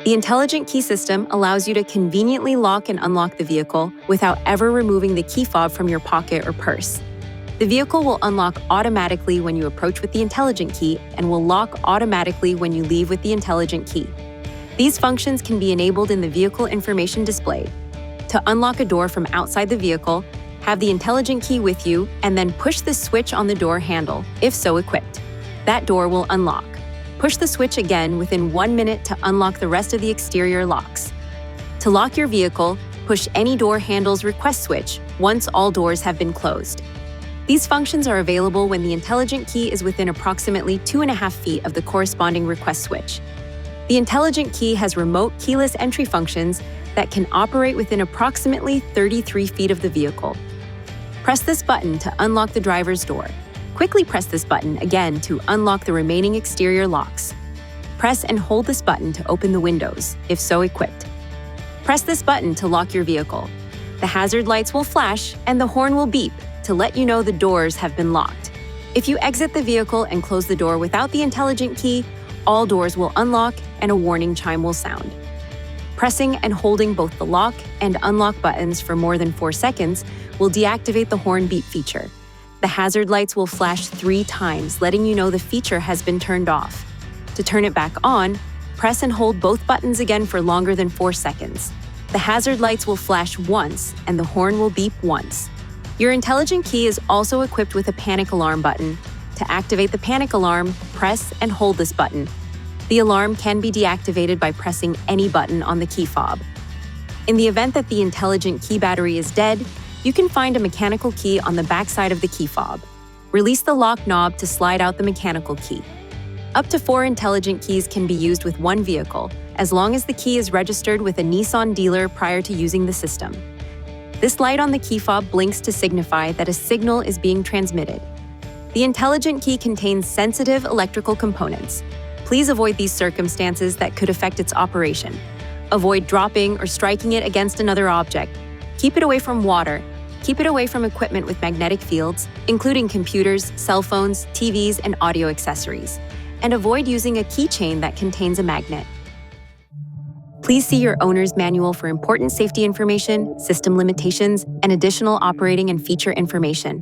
The intelligent key system allows you to conveniently lock and unlock the vehicle without ever removing the key fob from your pocket or purse. The vehicle will unlock automatically when you approach with the intelligent key and will lock automatically when you leave with the intelligent key. These functions can be enabled in the vehicle information display. To unlock a door from outside the vehicle, have the intelligent key with you and then push the switch on the door handle, if so equipped. That door will unlock. Push the switch again within 1 minute to unlock the rest of the exterior locks. To lock your vehicle, push any door handle's request switch once all doors have been closed. These functions are available when the intelligent key is within approximately 2.5 feet of the corresponding request switch. The intelligent key has remote keyless entry functions that can operate within approximately 33 feet of the vehicle. Press this button to unlock the driver's door. Quickly press this button again to unlock the remaining exterior locks. Press and hold this button to open the windows, if so equipped. Press this button to lock your vehicle. The hazard lights will flash and the horn will beep to let you know the doors have been locked. If you exit the vehicle and close the door without the intelligent key, all doors will unlock and a warning chime will sound. Pressing and holding both the lock and unlock buttons for more than 4 seconds will deactivate the horn beep feature. The hazard lights will flash 3 times, letting you know the feature has been turned off. To turn it back on, press and hold both buttons again for longer than 4 seconds. The hazard lights will flash once and the horn will beep once. Your intelligent key is also equipped with a panic alarm button. To activate the panic alarm, press and hold this button. The alarm can be deactivated by pressing any button on the key fob. In the event that the intelligent key battery is dead, you can find a mechanical key on the backside of the key fob. Release the lock knob to slide out the mechanical key. Up to 4 intelligent keys can be used with one vehicle, as long as the key is registered with a Nissan dealer prior to using the system. This light on the key fob blinks to signify that a signal is being transmitted. The intelligent key contains sensitive electrical components. Please avoid these circumstances that could affect its operation. Avoid dropping or striking it against another object. Keep it away from water. Keep it away from equipment with magnetic fields, including computers, cell phones, TVs, and audio accessories. And avoid using a keychain that contains a magnet. Please see your owner's manual for important safety information, system limitations, and additional operating and feature information.